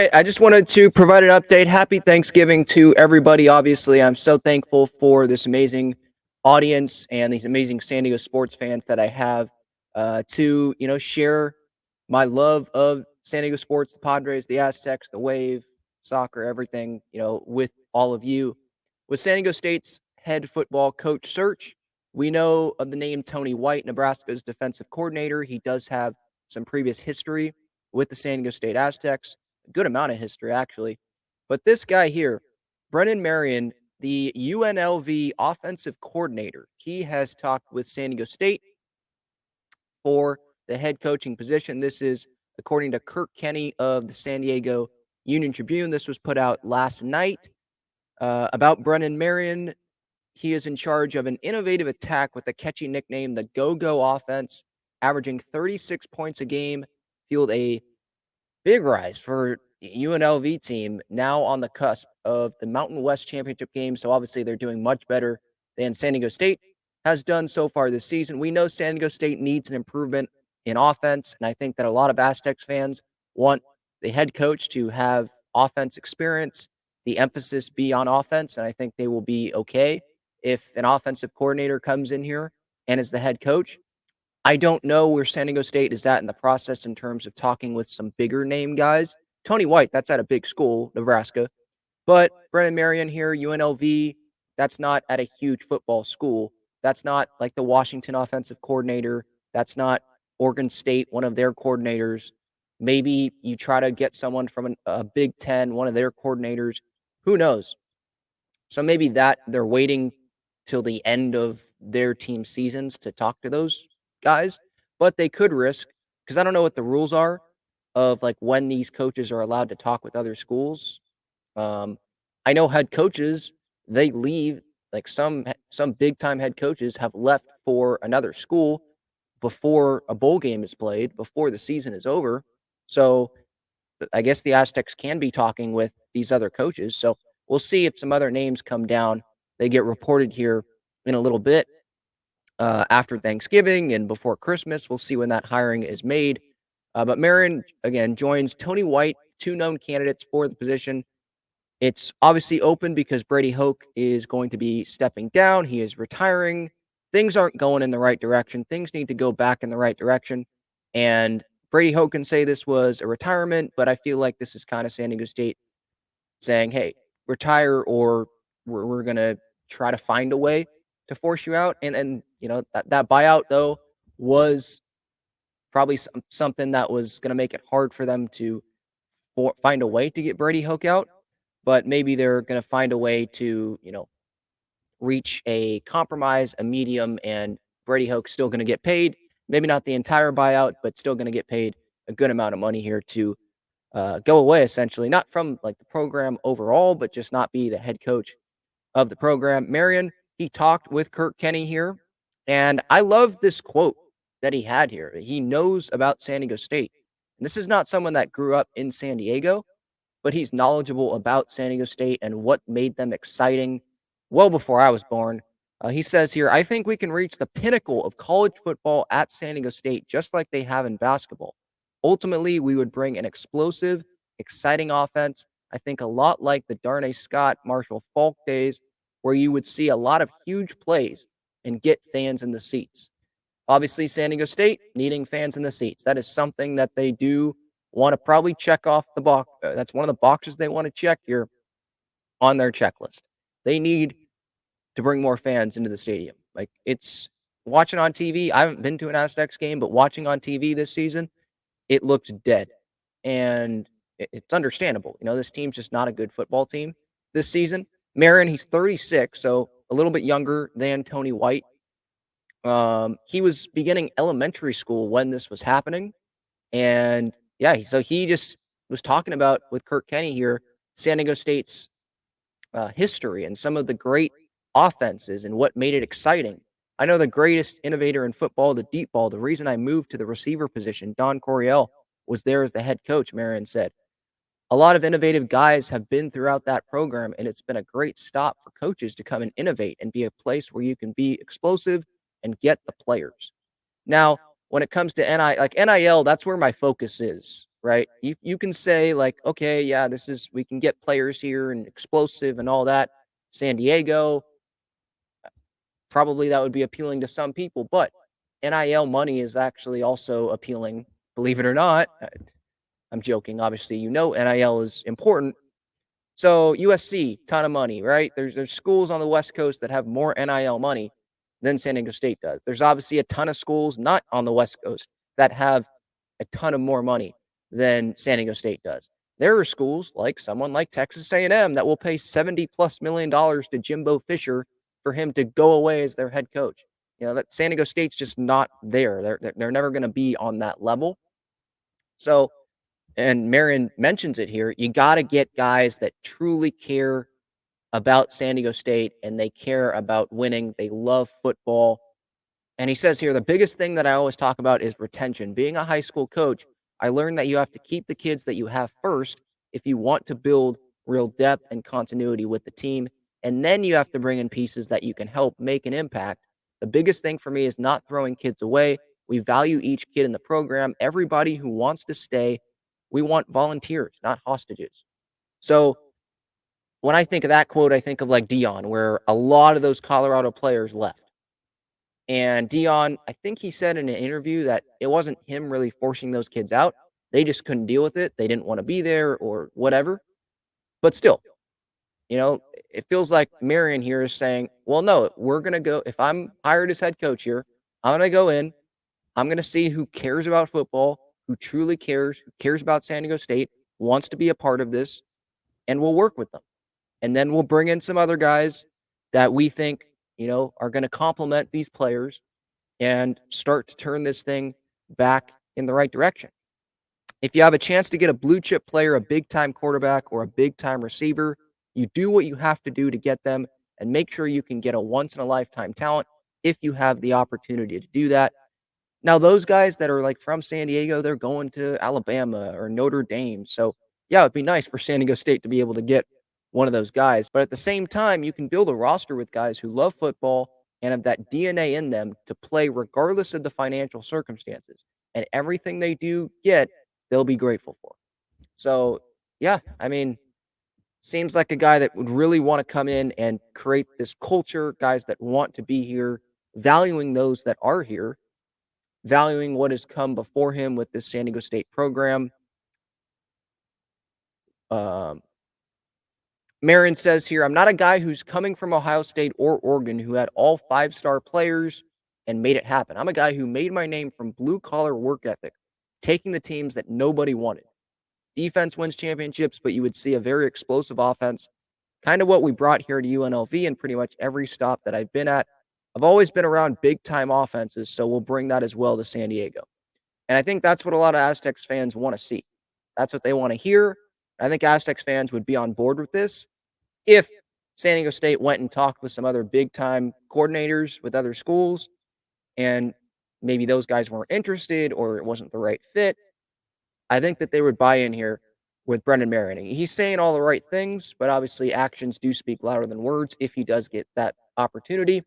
I just wanted to provide an update. Happy Thanksgiving to everybody. Obviously, I'm so thankful for this amazing audience and these amazing San Diego sports fans that I have to, share my love of San Diego sports, the Padres, the Aztecs, the Wave, soccer, everything, with all of you. With San Diego State's head football coach search, we know of the name Tony White, Nebraska's defensive coordinator. He does have some previous history with the San Diego State Aztecs, a good amount of history, actually. But this guy here, Brennan Marion, the UNLV offensive coordinator, he has talked with San Diego State for the head coaching position. This is according to Kirk Kenny of the San Diego Union Tribune. This was put out last night about Brennan Marion. He is in charge of an innovative attack with a catchy nickname, the Go-Go offense, averaging 36 points a game, fueled a big rise for UNLV team, now on the cusp of the Mountain West Championship game. So obviously they're doing much better than San Diego State has done so far this season. We know San Diego State needs an improvement in offense, and I think that a lot of Aztecs fans want the head coach to have offense experience, the emphasis be on offense, and I think they will be okay if an offensive coordinator comes in here and is the head coach. I don't know where San Diego State is at in the process in terms of talking with some bigger name guys. Tony White, that's at a big school, Nebraska. But Brennan Marion here, UNLV, that's not at a huge football school. That's not like the Washington offensive coordinator. That's not Oregon State, one of their coordinators. Maybe you try to get someone from a Big Ten, one of their coordinators. Who knows? So maybe that they're waiting till the end of their team seasons to talk to those guys, but they could risk, because I don't know what the rules are of like when these coaches are allowed to talk with other schools. Um, I know head coaches, they leave, like some big time head coaches have left for another school before a bowl game is played, before the season is over. So I guess the Aztecs can be talking with these other coaches. So we'll see if some other names come down. They get reported here in a little bit after Thanksgiving and before Christmas. We'll see when that hiring is made. But Marion, again, joins Tony White, two known candidates for the position. It's obviously open because Brady Hoke is going to be stepping down. He is retiring. Things aren't going in the right direction. Things need to go back in the right direction. And Brady Hoke can say this was a retirement, but I feel like this is kind of San Diego State saying, hey, retire or we're going to try to find a way to force you out. And that buyout, though, was probably something that was going to make it hard for them to find a way to get Brady Hoke out. But maybe they're going to find a way to, reach a compromise, a medium, and Brady Hoke's still going to get paid. Maybe not the entire buyout, but still going to get paid a good amount of money here to go away, essentially, not from like the program overall, but just not be the head coach of the program. Marion, he talked with Kirk Kenny here, and I love this quote that he had here. He knows about San Diego State. And this is not someone that grew up in San Diego, but he's knowledgeable about San Diego State and what made them exciting well before I was born. He says here, I think we can reach the pinnacle of college football at San Diego State, just like they have in basketball. Ultimately, we would bring an explosive, exciting offense. I think a lot like the Darnay Scott, Marshall Falk days, where you would see a lot of huge plays and get fans in the seats. Obviously, San Diego State needing fans in the seats. That is something that they do want to probably check off the box. That's one of the boxes they want to check here on their checklist. They need to bring more fans into the stadium. Like, it's watching on TV. I haven't been to an Aztecs game, but watching on TV this season, it looks dead. And it's understandable. This team's just not a good football team this season. Marion, he's 36, so a little bit younger than Tony White. He was beginning elementary school when this was happening. And yeah, so he just was talking about with Kirk Kenny here, San Diego State's history and some of the great offenses and what made it exciting. I know the greatest innovator in football, the deep ball, the reason I moved to the receiver position, Don Coryell, was there as the head coach, Marion said. A lot of innovative guys have been throughout that program, and it's been a great stop for coaches to come and innovate and be a place where you can be explosive and get the players. Now, when it comes to NIL, that's where my focus is. right? You can say like, okay, yeah, we can get players here and explosive and all that. San Diego, probably that would be appealing to some people, but NIL money is actually also appealing, believe it or not. I'm joking. Obviously, NIL is important. So USC, ton of money, right? There's schools on the West Coast that have more NIL money than San Diego State does. There's obviously a ton of schools not on the West Coast that have a ton of more money than San Diego State does. There are schools like someone like Texas A&M that will pay $70+ million to Jimbo Fisher for him to go away as their head coach. That San Diego State's just not there. They're never going to be on that level. So, and Marion mentions it here, you got to get guys that truly care about San Diego State and they care about winning. They love football. And he says here, the biggest thing that I always talk about is retention. Being a high school coach, I learned that you have to keep the kids that you have first if you want to build real depth and continuity with the team. And then you have to bring in pieces that you can help make an impact. The biggest thing for me is not throwing kids away. We value each kid in the program. Everybody who wants to stay, we want volunteers, not hostages. So when I think of that quote, I think of like Dion, where a lot of those Colorado players left. And Dion, I think he said in an interview that it wasn't him really forcing those kids out. They just couldn't deal with it. They didn't want to be there or whatever. But still, it feels like Marion here is saying, well, no, we're going to go. If I'm hired as head coach here, I'm going to go in. I'm going to see who cares about football, who truly cares, who cares about San Diego State, wants to be a part of this, and we'll work with them. And then we'll bring in some other guys that we think, are going to complement these players and start to turn this thing back in the right direction. If you have a chance to get a blue chip player, a big time quarterback, or a big time receiver, you do what you have to do to get them and make sure you can get a once in a lifetime talent if you have the opportunity to do that. Now, those guys that are like from San Diego, they're going to Alabama or Notre Dame. So, yeah, it'd be nice for San Diego State to be able to get one of those guys. But at the same time, you can build a roster with guys who love football and have that DNA in them to play regardless of the financial circumstances. And everything they do get, they'll be grateful for. So, yeah, I mean, seems like a guy that would really want to come in and create this culture, guys that want to be here, valuing those that are here, valuing what has come before him with this San Diego State program. Um, Marion says here, I'm not a guy who's coming from Ohio State or Oregon who had all 5-star players and made it happen. I'm a guy who made my name from blue collar work ethic, taking the teams that nobody wanted. Defense wins championships, but you would see a very explosive offense, kind of what we brought here to UNLV and pretty much every stop that I've been at. I've always been around big time offenses, so we'll bring that as well to San Diego. And I think that's what a lot of Aztecs fans want to see. That's what they want to hear. I think Aztecs fans would be on board with this if San Diego State went and talked with some other big time coordinators with other schools and maybe those guys weren't interested or it wasn't the right fit. I think that they would buy in here with Brennan Marion. He's saying all the right things, but obviously actions do speak louder than words if he does get that opportunity.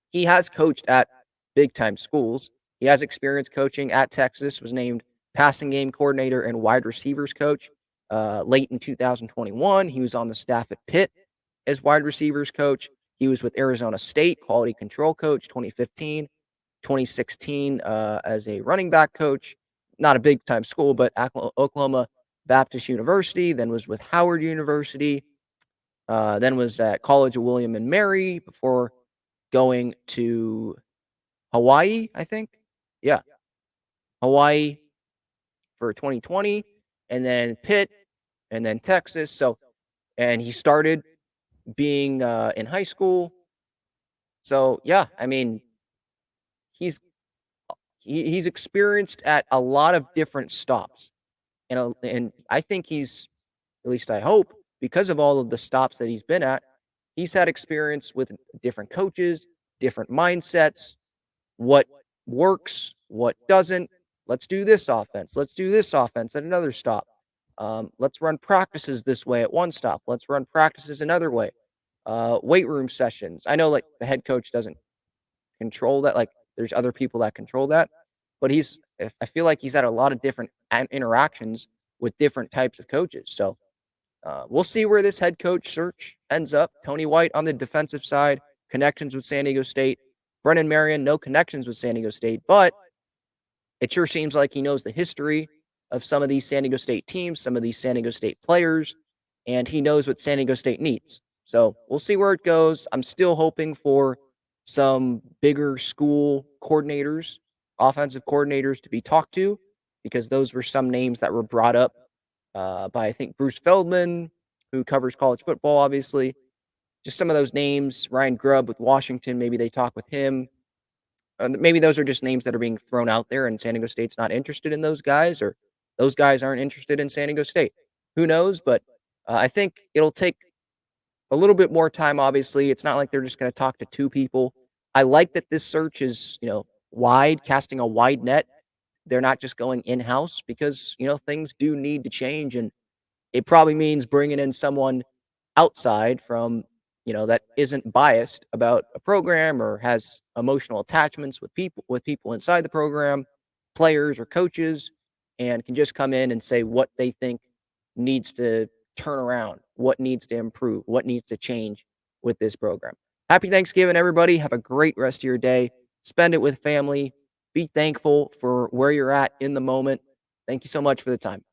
He has coached at big time schools. He has experience coaching at Texas, was named passing game coordinator and wide receivers coach late in 2021. He was on the staff at Pitt as wide receivers coach. He was with Arizona State, quality control coach, 2015, 2016 as a running back coach. Not a big time school, but Oklahoma Baptist University, then was with Howard University, then was at College of William and Mary before going to Hawaii, I think. Yeah, Hawaii for 2020, and then Pitt, and then Texas. So, and he started being in high school. So, yeah, I mean, he's he's experienced at a lot of different stops, and I think he's, at least I hope, because of all of the stops that he's been at, he's had experience with different coaches, different mindsets, what works, what doesn't. Let's do this offense. Let's do this offense at another stop. Let's run practices this way at one stop. Let's run practices another way. Weight room sessions. I know like the head coach doesn't control that. Like there's other people that control that. but I feel like he's had a lot of different interactions with different types of coaches. So we'll see where this head coach search ends up. Tony White on the defensive side, connections with San Diego State. Brennan Marion, no connections with San Diego State, but it sure seems like he knows the history of some of these San Diego State teams, some of these San Diego State players, and he knows what San Diego State needs. So we'll see where it goes. I'm still hoping for some bigger school coordinators, offensive coordinators to be talked to, because those were some names that were brought up by, I think, Bruce Feldman, who covers college football, obviously. Just some of those names. Ryan Grubb with Washington, maybe they talk with him. Maybe those are just names that are being thrown out there, and San Diego State's not interested in those guys, or those guys aren't interested in San Diego State. Who knows? But I think it'll take a little bit more time. Obviously, it's not like they're just going to talk to two people. I like that this search is, wide, casting a wide net. They're not just going in house, because things do need to change, and it probably means bringing in someone outside from, that isn't biased about a program or has emotional attachments with people inside the program, players or coaches, and can just come in and say what they think needs to turn around, what needs to improve, what needs to change with this program. Happy Thanksgiving, everybody. Have a great rest of your day. Spend it with family. Be thankful for where you're at in the moment. Thank you so much for the time.